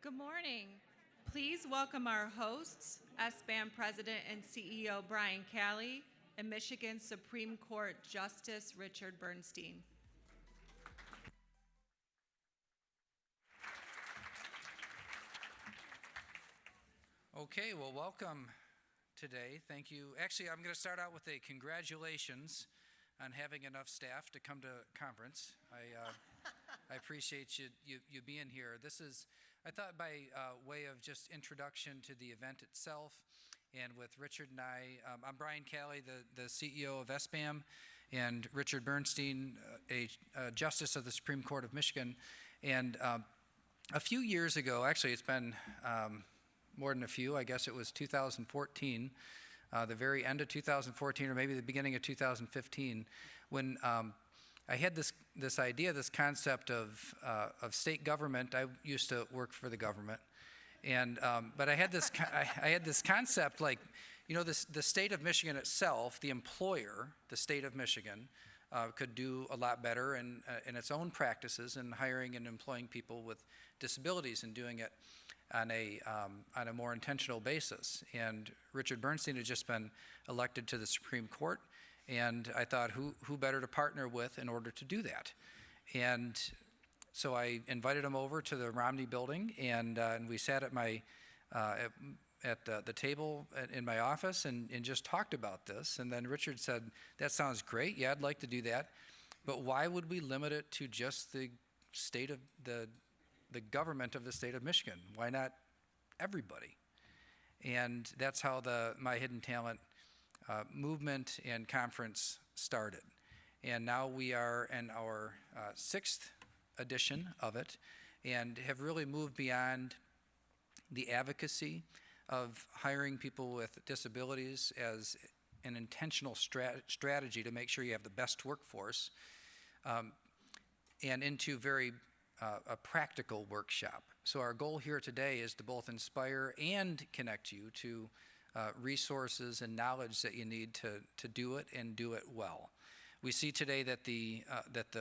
Good morning. Please welcome our hosts, SBAM President and CEO Brian Calley and Michigan Supreme Court Justice Richard Bernstein. Okay, well, welcome today. Thank you. Actually, I'm going to start out with a congratulations on having enough staff to come to conference. I appreciate you being here. This is, I thought, by way of just introduction to the event itself, and with Richard and I'm Brian Calley, the CEO of SBAM, and Richard Bernstein, a Justice of the Supreme Court of Michigan. And a few years ago, actually it's been more than a few, I guess it was 2014, the very end of 2014 or maybe the beginning of 2015, when I had this idea, this concept of state government. I used to work for the government, and but I had this concept, like, the state of Michigan itself, the employer, the state of Michigan, could do a lot better in its own practices in hiring and employing people with disabilities and doing it on a more intentional basis. And Richard Bernstein had just been elected to the Supreme Court, and I thought, who better to partner with in order to do that? And so I invited him over to the Romney building, and we sat at the table in my office and just talked about this. And then Richard said, "That sounds great. Yeah, I'd like to do that. But why would we limit it to just the state of the government of the state of Michigan? Why not everybody?" And that's how the My Hidden Talent movement and conference started. And now we are in our sixth edition of it, and have really moved beyond the advocacy of hiring people with disabilities as an intentional strategy to make sure you have the best workforce, and into a practical workshop. So our goal here today is to both inspire and connect you to resources and knowledge that you need to do it and do it well. We see today that the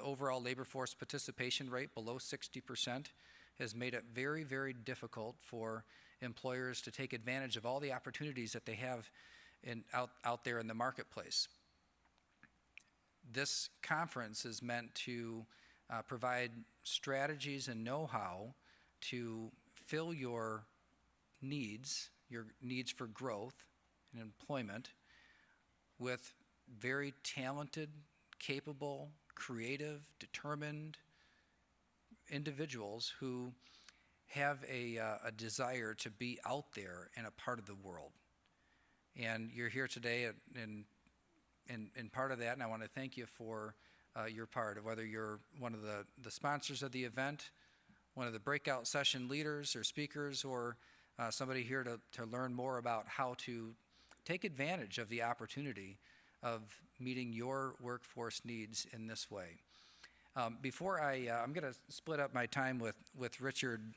overall labor force participation rate below 60% has made it very, very difficult for employers to take advantage of all the opportunities that they have out there in the marketplace. This conference is meant to provide strategies and know-how to fill your needs for growth and employment with very talented, capable, creative, determined individuals who have a desire to be out there and a part of the world. And you're here today in part of that, and I want to thank you for your part, of whether you're one of the sponsors of the event, one of the breakout session leaders or speakers, or somebody here to learn more about how to take advantage of the opportunity of meeting your workforce needs in this way. Before I'm going to split up my time with Richard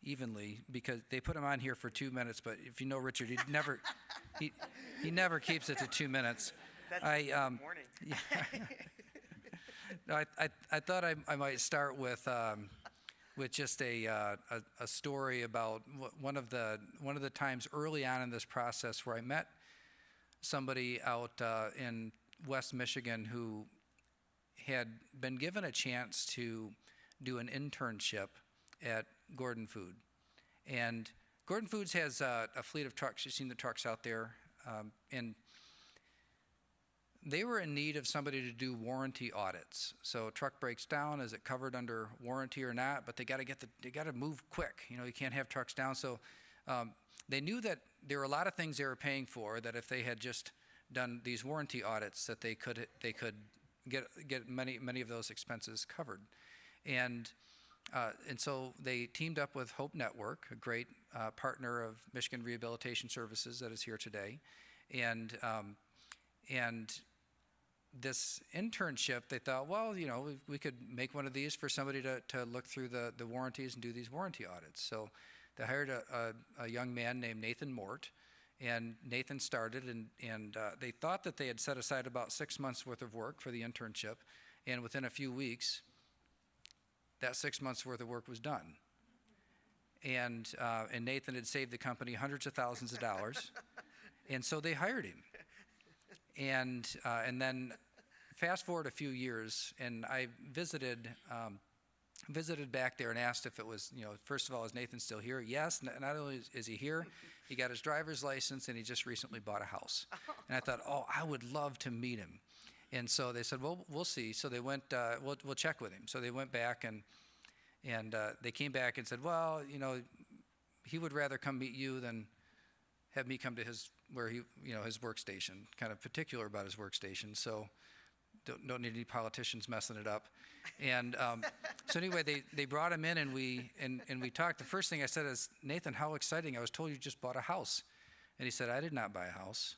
evenly, because they put him on here for 2 minutes, but if you know Richard, he never keeps it to 2 minutes. That's morning. Yeah. No, I thought I might start with just a story about one of the times early on in this process where I met somebody out in West Michigan who had been given a chance to do an internship at Gordon Food. And Gordon Foods has a fleet of trucks. You've seen the trucks out there. And they were in need of somebody to do warranty audits. So a truck breaks down, is it covered under warranty or not? But they got to move quick. You can't have trucks down. So they knew that there were a lot of things they were paying for, that if they had just done these warranty audits, that they could get many of those expenses covered. And so they teamed up with Hope Network, a great partner of Michigan Rehabilitation Services that is here today, and this internship, they thought, well, we could make one of these for somebody to look through the warranties and do these warranty audits. So they hired a young man named Nathan Mort, and Nathan started, and they thought that they had set aside about 6 months worth of work for the internship, and within a few weeks, that 6 months worth of work was done. and Nathan had saved the company hundreds of thousands of dollars, and so they hired him. And then fast forward a few years, and I visited back there and asked if it was, first of all, is Nathan still here? Yes. Not only is he here, he got his driver's license, and he just recently bought a house. And I thought, oh, I would love to meet him. And so they said, well, we'll see. So they went, we'll check with him. So they went back, and they came back and said, well, he would rather come meet you than have me come to his workstation. Kind of particular about his workstation. So don't need any politicians messing it up. And so anyway, they brought him in, and we talked. The first thing I said is, Nathan, how exciting! I was told you just bought a house. And he said, I did not buy a house.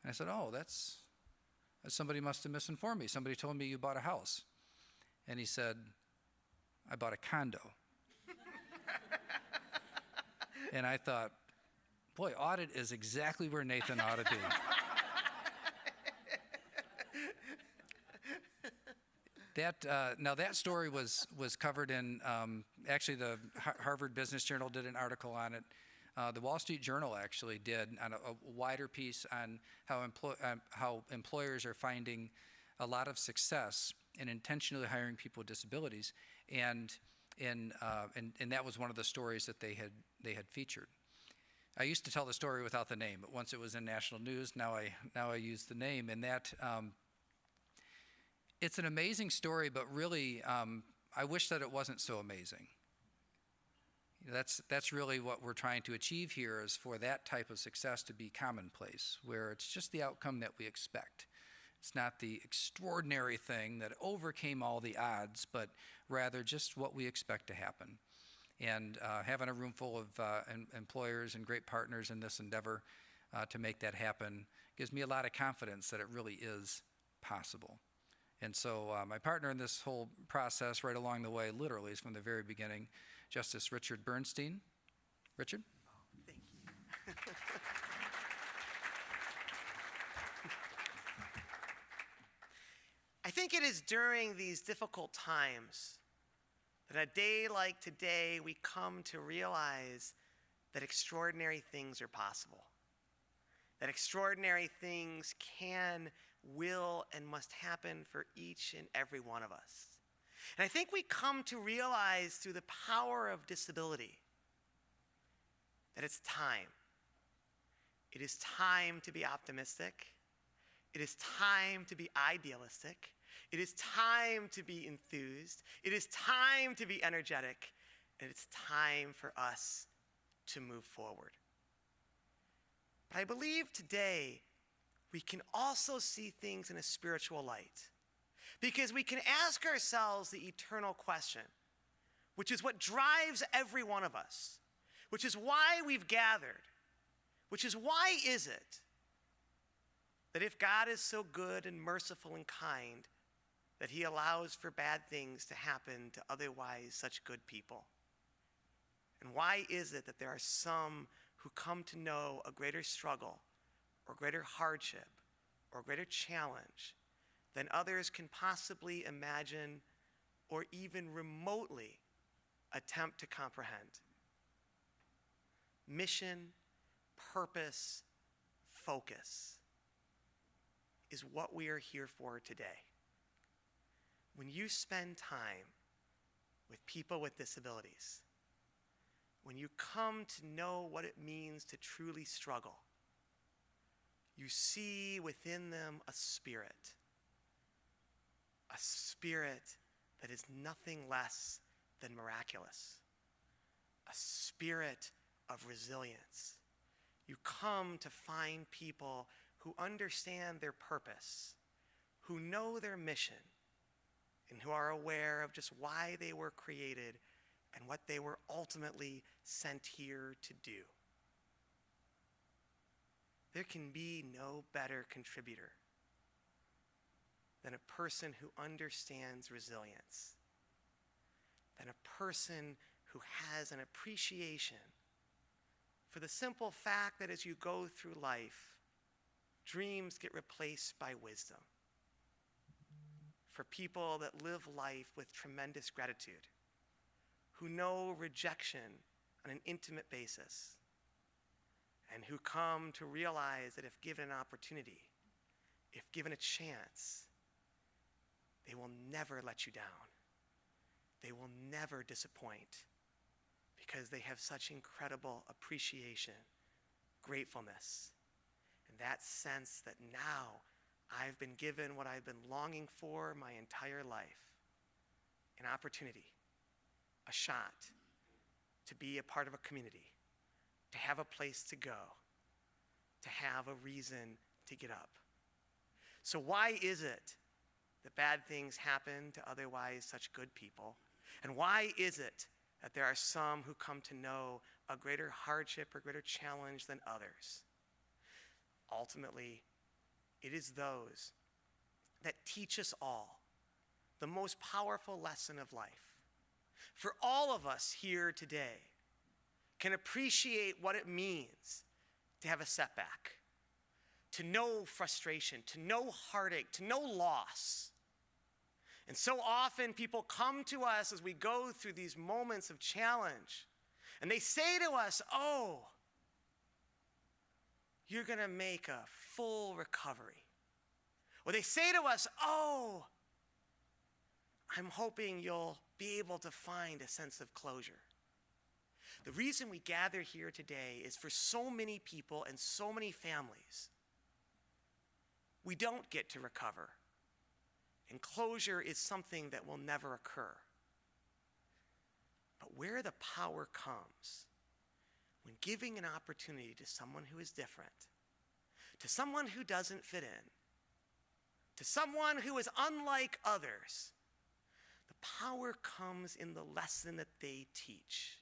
And I said, oh, that's somebody must have misinformed me. Somebody told me you bought a house. And he said, I bought a condo. And I thought, boy, audit is exactly where Nathan ought to be. Now that story was covered in, actually the Harvard Business Journal did an article on it. The Wall Street Journal actually did on a wider piece on how employers are finding a lot of success in intentionally hiring people with disabilities, and that was one of the stories that they had featured. I used to tell the story without the name, but once it was in national news, now I use the name, and that. It's an amazing story, but really, I wish that it wasn't so amazing. That's really what we're trying to achieve here, is for that type of success to be commonplace, where it's just the outcome that we expect. It's not the extraordinary thing that overcame all the odds, but rather just what we expect to happen. And having a room full of employers and great partners in this endeavor to make that happen gives me a lot of confidence that it really is possible. And so my partner in this whole process right along the way, literally, is from the very beginning, Justice Richard Bernstein. Richard? Thank you. I think it is during these difficult times that a day like today we come to realize that extraordinary things are possible, that extraordinary things can, will, and must happen for each and every one of us. And I think we come to realize through the power of disability that it's time. It is time to be optimistic. It is time to be idealistic. It is time to be enthused. It is time to be energetic. And it's time for us to move forward. But I believe today we can also see things in a spiritual light, because we can ask ourselves the eternal question, which is what drives every one of us, which is why we've gathered, which is why is it that if God is so good and merciful and kind, that he allows for bad things to happen to otherwise such good people? And why is it that there are some who come to know a greater struggle or greater hardship or greater challenge than others can possibly imagine or even remotely attempt to comprehend? Mission, purpose, focus is what we are here for today. When you spend time with people with disabilities, when you come to know what it means to truly struggle, you see within them a spirit that is nothing less than miraculous, a spirit of resilience. You come to find people who understand their purpose, who know their mission, and who are aware of just why they were created and what they were ultimately sent here to do. There can be no better contributor than a person who understands resilience, than a person who has an appreciation for the simple fact that as you go through life, dreams get replaced by wisdom. For people that live life with tremendous gratitude, who know rejection on an intimate basis, and who come to realize that if given an opportunity, if given a chance, they will never let you down. They will never disappoint because they have such incredible appreciation, gratefulness, and that sense that now I've been given what I've been longing for my entire life, an opportunity, a shot to be a part of a community, to have a place to go, to have a reason to get up. So why is it that bad things happen to otherwise such good people? And why is it that there are some who come to know a greater hardship or greater challenge than others? Ultimately, it is those that teach us all the most powerful lesson of life. For all of us here today can appreciate what it means to have a setback, to know frustration, to know heartache, to know loss. And so often people come to us as we go through these moments of challenge, and they say to us, oh, you're going to make a full recovery. Or they say to us, oh, I'm hoping you'll be able to find a sense of closure. The reason we gather here today is for so many people and so many families, we don't get to recover. And closure is something that will never occur. But where the power comes, when giving an opportunity to someone who is different, to someone who doesn't fit in, to someone who is unlike others, the power comes in the lesson that they teach.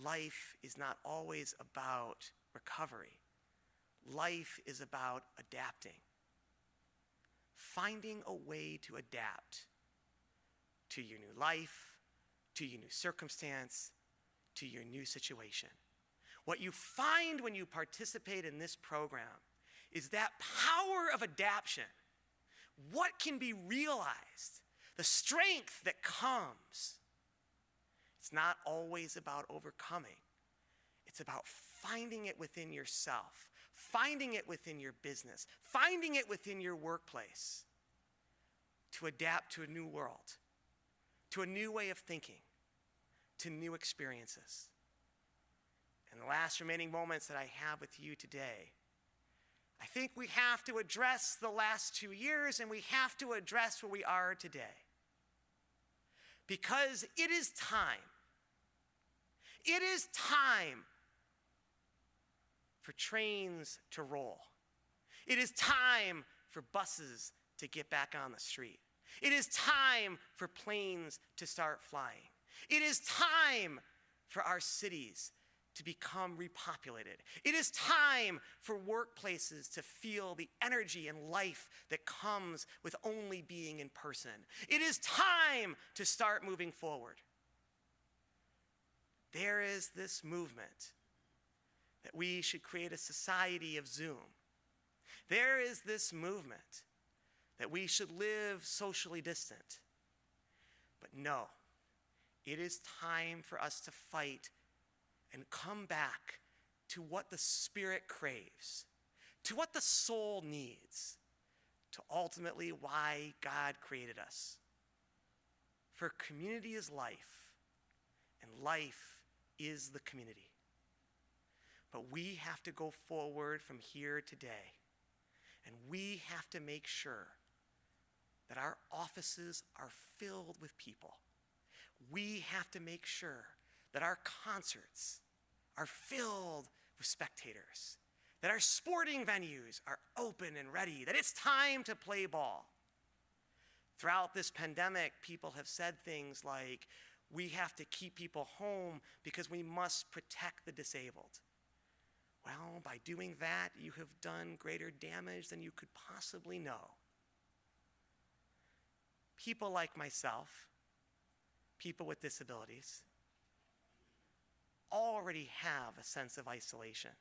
Life is not always about recovery. Life is about adapting. Finding a way to adapt to your new life, to your new circumstance, to your new situation. What you find when you participate in this program is that power of adaptation. What can be realized? The strength that comes. It's not always about overcoming. It's about finding it within yourself, finding it within your business, finding it within your workplace to adapt to a new world, to a new way of thinking, to new experiences. In the last remaining moments that I have with you today, I think we have to address the last 2 years, and we have to address where we are today. Because it is time. It is time for trains to roll. It is time for buses to get back on the street. It is time for planes to start flying. It is time for our cities to become repopulated. It is time for workplaces to feel the energy and life that comes with only being in person. It is time to start moving forward. There is this movement that we should create a society of Zoom. There is this movement that we should live socially distant. But no, it is time for us to fight and come back to what the Spirit craves, to what the soul needs, to ultimately why God created us. For community is life, and life is the community. But we have to go forward from here today, and we have to make sure that our offices are filled with people. We have to make sure that our concerts are filled with spectators, that our sporting venues are open and ready, that it's time to play ball. Throughout this pandemic, people have said things like, we have to keep people home because we must protect the disabled. Well, by doing that, you have done greater damage than you could possibly know. People like myself, people with disabilities, already have a sense of isolation.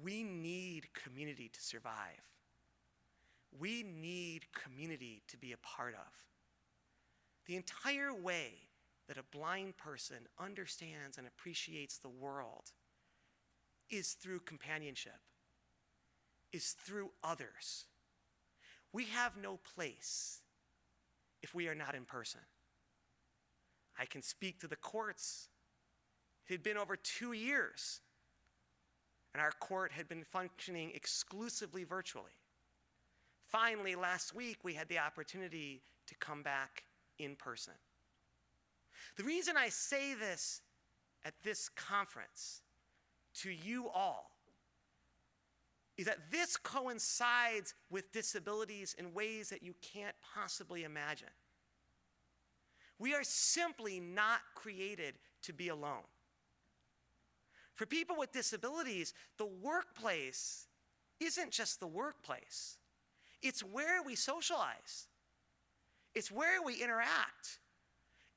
We need community to survive. We need community to be a part of. The entire way that a blind person understands and appreciates the world is through companionship, is through others. We have no place if we are not in person. I can speak to the courts. It had been over 2 years, and our court had been functioning exclusively virtually. Finally, last week, we had the opportunity to come back in person. The reason I say this at this conference to you all is that this coincides with disabilities in ways that you can't possibly imagine. We are simply not created to be alone. For people with disabilities, the workplace isn't just the workplace. It's where we socialize. It's where we interact.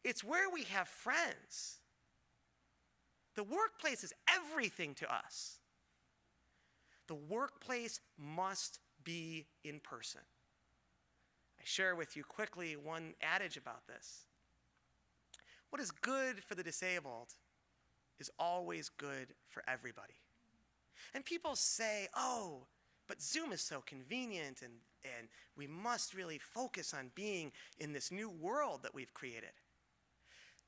It's where we have friends. The workplace is everything to us. The workplace must be in person. I share with you quickly one adage about this. What is good for the disabled is always good for everybody. And people say, oh, but Zoom is so convenient and we must really focus on being in this new world that we've created.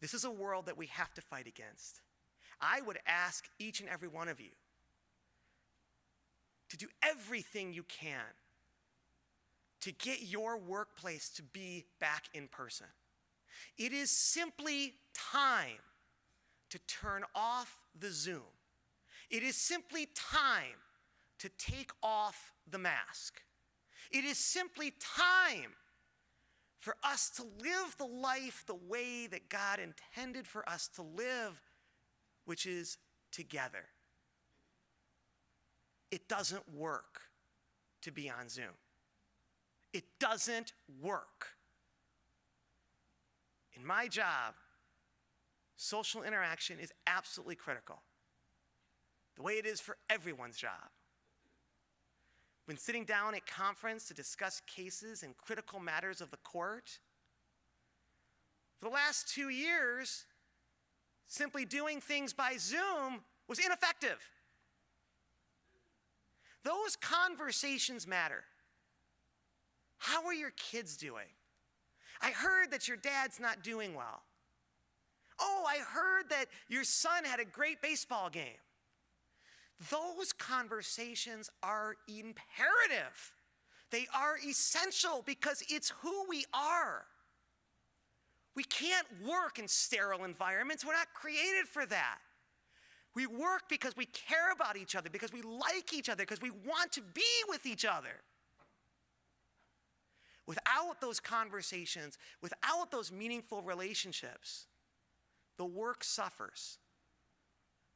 This is a world that we have to fight against. I would ask each and every one of you to do everything you can to get your workplace to be back in person. It is simply time to turn off the Zoom. It is simply time to take off the mask. It is simply time for us to live the life the way that God intended for us to live, which is together. It doesn't work to be on Zoom. It doesn't work. In my job, social interaction is absolutely critical, the way it is for everyone's job. When sitting down at conference to discuss cases and critical matters of the court, for the last 2 years, simply doing things by Zoom was ineffective. Those conversations matter. How are your kids doing? I heard that your dad's not doing well. Oh, I heard that your son had a great baseball game. Those conversations are imperative. They are essential because it's who we are. We can't work in sterile environments. We're not created for that. We work because we care about each other, because we like each other, because we want to be with each other. Without those conversations, without those meaningful relationships, the work suffers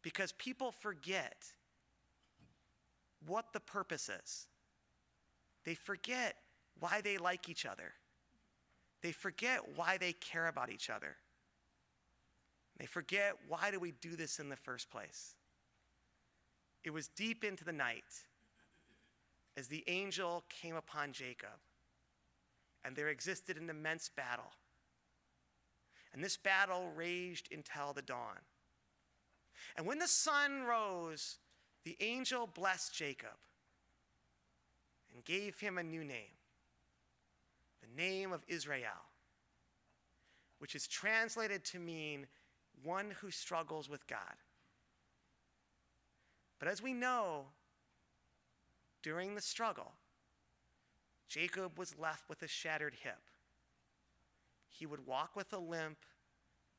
because people forget what the purpose is. They forget why they like each other. They forget why they care about each other. They forget, why do we do this in the first place? It was deep into the night as the angel came upon Jacob, and there existed an immense battle. And this battle raged until the dawn. And when the sun rose, the angel blessed Jacob and gave him a new name, the name of Israel, which is translated to mean one who struggles with God. But as we know, during the struggle, Jacob was left with a shattered hip. He would walk with a limp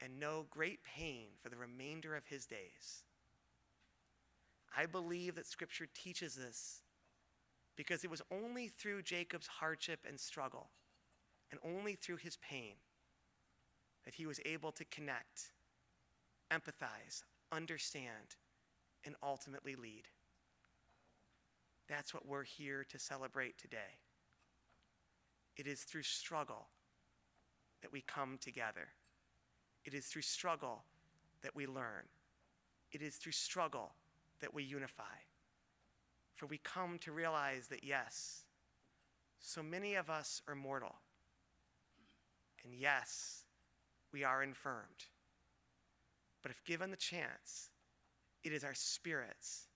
and know great pain for the remainder of his days. I believe that Scripture teaches this because it was only through Jacob's hardship and struggle, and only through his pain, that he was able to connect, empathize, understand, and ultimately lead. That's what we're here to celebrate today. It is through struggle that we come together. It is through struggle that we learn. It is through struggle that we unify. For we come to realize that, yes, so many of us are mortal. And yes, we are infirmed. But if given the chance, it is our spirits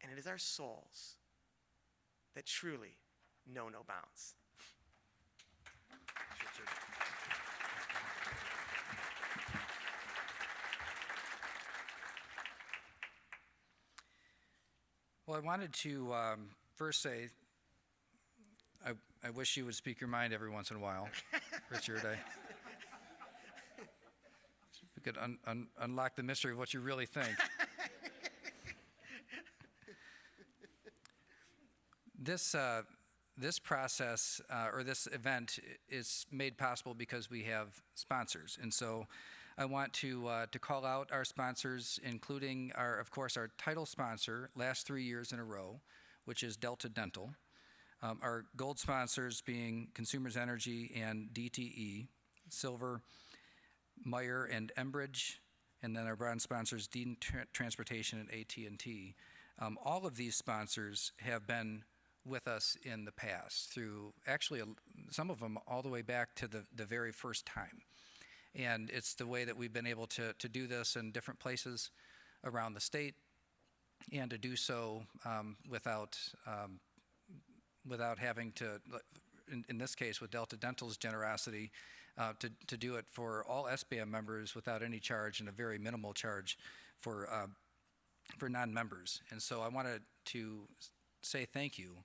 and it is our souls that truly know no bounds. Well, I wanted to first say, I wish you would speak your mind every once in a while, Richard. We could unlock the mystery of what you really think. This process or this event is made possible because we have sponsors, and so I want to call out our sponsors, including of course, our title sponsor last 3 years in a row, which is Delta Dental. Our gold sponsors being Consumers Energy and DTE, silver, Meyer and Enbridge, and then our bronze sponsors, Dean Transportation and AT&T. All of these sponsors have been with us in the past through, actually, some of them all the way back to the very first time. And it's the way that we've been able to do this in different places around the state, and to do so without having to, in this case with Delta Dental's generosity, to do it for all SBAM members without any charge and a very minimal charge for non-members. And so I wanted to say thank you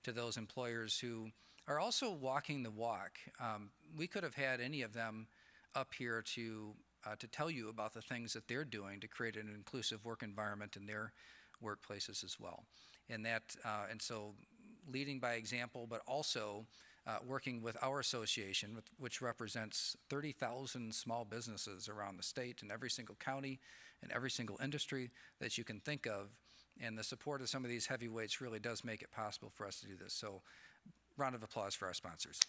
to those employers who are also walking the walk. We could have had any of them up here to tell you about the things that they're doing to create an inclusive work environment in their workplaces as well. And so leading by example, but also working with our association, which represents 30,000 small businesses around the state in every single county and every single industry that you can think of. And the support of some of these heavyweights really does make it possible for us to do this. So round of applause for our sponsors.